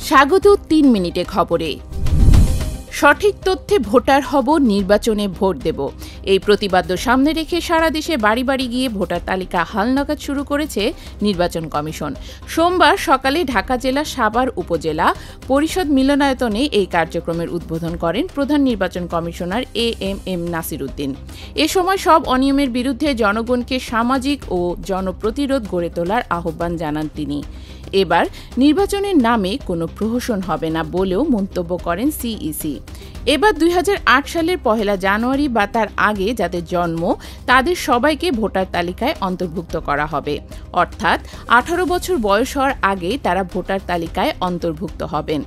স্বাগত ৩ মিনিটে খবরে। সঠিক তথ্যে ভোটার হব, নির্বাচনে ভোট দেব, এই প্রতিবাদ্য সামনে রেখে সারা দেশে বাড়ি বাড়ি গিয়ে ভোটার তালিকা হালনাগাদ শুরু করেছে নির্বাচন কমিশন। সোমবার সকালে ঢাকা জেলা সাভার উপজেলা পরিষদ মিলনায়তনে এই কার্যক্রমের উদ্বোধন করেন প্রধান নির্বাচন কমিশনার এএমএম নাসির উদ্দিন। এ সময় সব অনিয়মের বিরুদ্ধে জনগণকে সামাজিক ও জনপ্রতিরোধ গড়ে তোলার আহ্বান জানান তিনি। এবার নির্বাচনের নামে কোনো প্রহসন হবে না বলেও মন্তব্য করেন সিইসি। এবার ২০০৮ সালের ১ জানুয়ারি বা তার আগে যাদের জন্ম তাদের সবাইকে ভোটার তালিকায় অন্তর্ভুক্ত করা হবে, অর্থাৎ ১৮ বছর বয়স হওয়ার আগে তারা ভোটার তালিকায় অন্তর্ভুক্ত হবেন।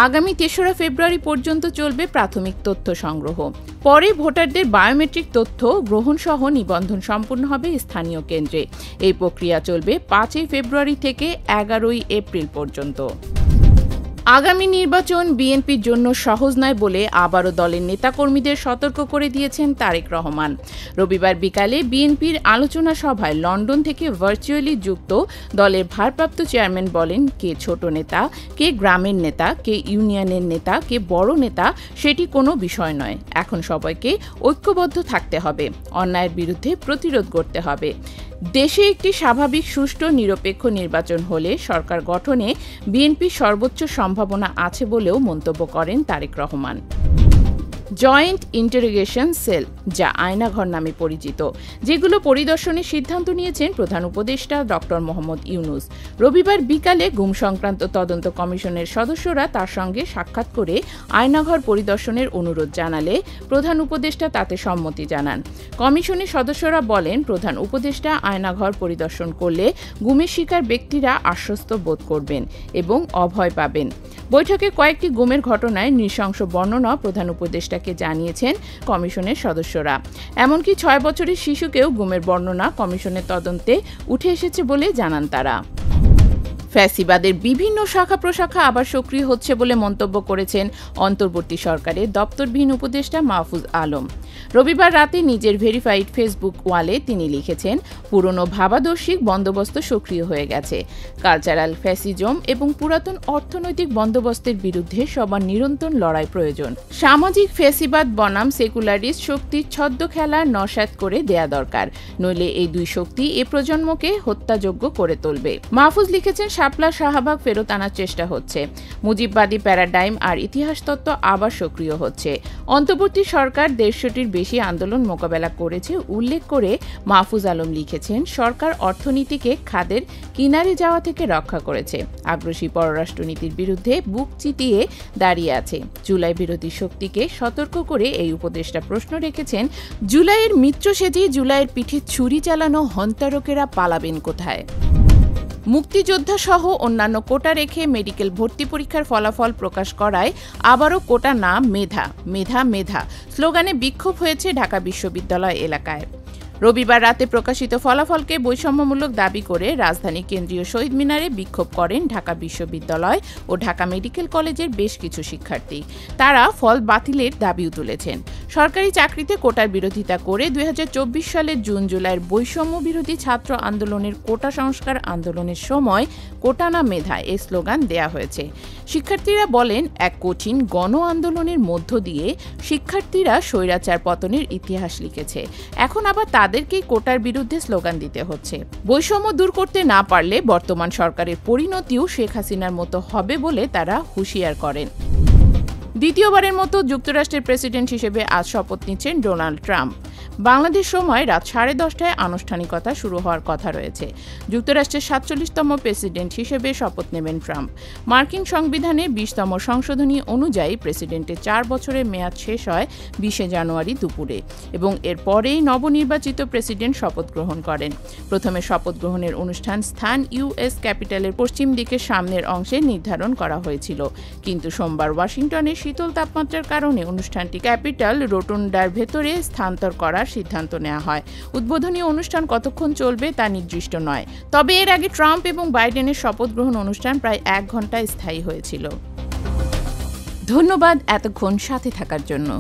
আগামী ৩রা ফেব্রুয়ারি পর্যন্ত চলবে প্রাথমিক তথ্য সংগ্রহ। পরে ভোটারদের বায়োমেট্রিক তথ্য গ্রহণ সহ নিবন্ধন সম্পূর্ণ হবে স্থানীয় কেন্দ্রে। এই প্রক্রিয়া চলবে ৫ ফেব্রুয়ারি থেকে ১১ এপ্রিল পর্যন্ত। আগামী নির্বাচন বিএনপির জন্য সহজ নয় বলে আবারও দলের নেতাকর্মীদের সতর্ক করে দিয়েছেন তারেক রহমান। রবিবার বিকালে বিএনপির আলোচনা সভায় লন্ডন থেকে ভার্চুয়ালি যুক্ত দলের ভারপ্রাপ্ত চেয়ারম্যান বলেন, কে ছোট নেতা, কে গ্রামের নেতা, কে ইউনিয়নের নেতা, কে বড় নেতা সেটি কোনো বিষয় নয়। এখন সবাইকে ঐক্যবদ্ধ থাকতে হবে, অন্যায়ের বিরুদ্ধে প্রতিরোধ করতে হবে। দেশে একটি স্বাভাবিক, সুষ্ঠু, নিরপেক্ষ নির্বাচন হলে সরকার গঠনে বিএনপির সর্বোচ্চ সম্ভাবনা আছে বলেও মন্তব্য করেন Tarek Rahman. Joint interrogation cell, যা আয়নাঘর নামে পরিচিত, যেগুলো পরিদর্শনের সিদ্ধান্ত নিয়েছেন প্রধান উপদেষ্টা ডক্টর মোহাম্মদ ইউনূস। রবিবার বিকালে গুম সংক্রান্ত তদন্ত কমিশনের সদস্যরা তার সঙ্গে সাক্ষাৎ করে আয়নাঘর পরিদর্শনের অনুরোধ জানালে প্রধান উপদেষ্টা তাতে সম্মতি জানান। কমিশনের সদস্যরা বলেন, প্রধান উপদেষ্টা আয়নাঘর পরিদর্শন করলে গুমের শিকার ব্যক্তিরা আশ্বস্ত বোধ করবেন এবং অভয় পাবেন। বৈঠকে কয়েকটি গুমের ঘটনায় নৃশংস বর্ণনা প্রধান উপদেষ্টাকে জানিয়েছেন কমিশনের সদস্যরা। এমনকি ৬ বছরের শিশুকেও গুমের বর্ণনা কমিশনের তদন্তে উঠে এসেছে বলে জানান তারা। ফ্যাসিবাদের বিভিন্ন শাখা প্রশাখা আবার সক্রিয় হচ্ছে বলে মন্তব্য করেছেন অন্তর্বর্তী সরকারের দপ্তরবিহীন উপদেষ্টা মাহফুজ আলম। রবিবার রাতে নিজের ভেরিফাইড ফেসবুক ওয়ালে তিনি লিখেছেন, পুরনো ভাবাদর্শিক বন্দোবস্ত সক্রিয় হয়ে গেছে। কালচারাল ফ্যাসিজম এবং পুরাতন অর্থনৈতিক বন্দোবস্তের বিরুদ্ধে সবার নিরন্তর লড়াই প্রয়োজন। সামাজিক ফ্যাসিবাদ বনাম সেকুলারিস্ট শক্তির ছদ্ম খেলা নস্যাৎ করে দেয়া দরকার, নইলে এই দুই শক্তি এ প্রজন্মকে হত্যাযোগ্য করে তুলবে। মাহফুজ লিখেছেন, শাপলা শাহবাগ ফেরত আনার চেষ্টা হচ্ছে। মুজিববাদী প্যারাডাইম আর ইতিহাস তত্ত্ব আবার সক্রিয় হচ্ছে। অন্তর্বর্তী সরকার ১৫০টির বেশি আন্দোলন মোকাবেলা করেছে উল্লেখ করে মাহফুজ আলম লিখেছেন, সরকার অর্থনীতিকে খাদের কিনারে যাওয়া থেকে রক্ষা করেছে, আগ্রাসী পররাষ্ট্রনীতির বিরুদ্ধে বুক চিতিয়ে দাঁড়িয়ে আছে। জুলাই বিরোধী শক্তিকে সতর্ক করে এই উপদেষ্টা প্রশ্ন রেখেছেন, জুলাইয়ের মিত্র সেজে জুলাইয়ের পিঠে ছুরি চালানো হন্তারকেরা পালাবেন কোথায়? মুক্তিযোদ্ধা সহ অন্যান্য কোটা রেখে মেডিকেল ভর্তি পরীক্ষার ফলাফল প্রকাশ করায় আবারও কোটা না মেধা মেধা মেধা স্লোগানে বিক্ষোভ হয়েছে ঢাকা বিশ্ববিদ্যালয় এলাকায়। রবিবার রাতে প্রকাশিত ফলাফলকে বৈষম্যমূলক দাবি করে রাজধানীর কেন্দ্রীয় শহীদ মিনারে বিক্ষোভ করেন ঢাকা বিশ্ববিদ্যালয় ও ঢাকা মেডিকেল কলেজের বেশ কিছু শিক্ষার্থী। তারা ফল বাতিলের দাবিও তুলেছেন। সরকারি চাকরিতে কোটার বিরোধিতা করে ২০২৪ সালের জুন জুলাইয়ের বৈষম্য বিরোধী ছাত্র আন্দোলনের কোটা সংস্কার আন্দোলনের সময় কোটা না মেধা এই স্লোগান দেয়া হয়েছে। শিক্ষার্থীরা বলেন, এক কঠিন গণ আন্দোলনের মধ্য দিয়ে শিক্ষার্থীরা স্বৈরাচার পতনের ইতিহাস লিখেছে, এখন আবার তাদেরকেই কোটার বিরুদ্ধে স্লোগান দিতে হচ্ছে। বৈষম্য দূর করতে না পারলে বর্তমান সরকারের পরিণতিও শেখ হাসিনার মতো হবে বলে তারা হুঁশিয়ার করেন। দ্বিতীয়বারের মতো যুক্তরাষ্ট্রের প্রেসিডেন্ট হিসেবে আজ শপথ নিচ্ছেন ডোনাল্ড ট্রাম্প। বাংলাদেশ সময় রাত 10:30টায় আনুষ্ঠানিকতা শুরু হওয়ার কথা রয়েছে। যুক্তরাষ্ট্রের ৪৭তম প্রেসিডেন্ট হিসেবে শপথ নেবেন ট্রাম্প। মার্কিন সংবিধানের ২০তম সংশোধনী অনুযায়ী প্রেসিডেন্টের ৪ বছরের মেয়াদ শেষ হয় ২০ জানুয়ারি দুপুরে এবং এরপরেই নবনির্বাচিত প্রেসিডেন্ট শপথ গ্রহণ করেন। প্রথমে শপথ গ্রহণের অনুষ্ঠান স্থান ইউএস ক্যাপিটালের পশ্চিম দিকের সামনের অংশে নির্ধারণ করা হয়েছিল, কিন্তু সোমবার ওয়াশিংটনের শীতল তাপমাত্রার কারণে অনুষ্ঠানটি ক্যাপিটাল রোটুন্ডার ভেতরে স্থানান্তর করার সিদ্ধান্ত নেওয়া হয়। উদ্বোধনী অনুষ্ঠান কতক্ষণ চলবে তা নির্দিষ্ট নয়, তবে এর আগে ট্রাম্প এবং বাইডেনের শপথ গ্রহণ অনুষ্ঠান প্রায় ১ ঘন্টা স্থায়ী হয়েছিল। ধন্যবাদ এতক্ষণ সাথে থাকার জন্য।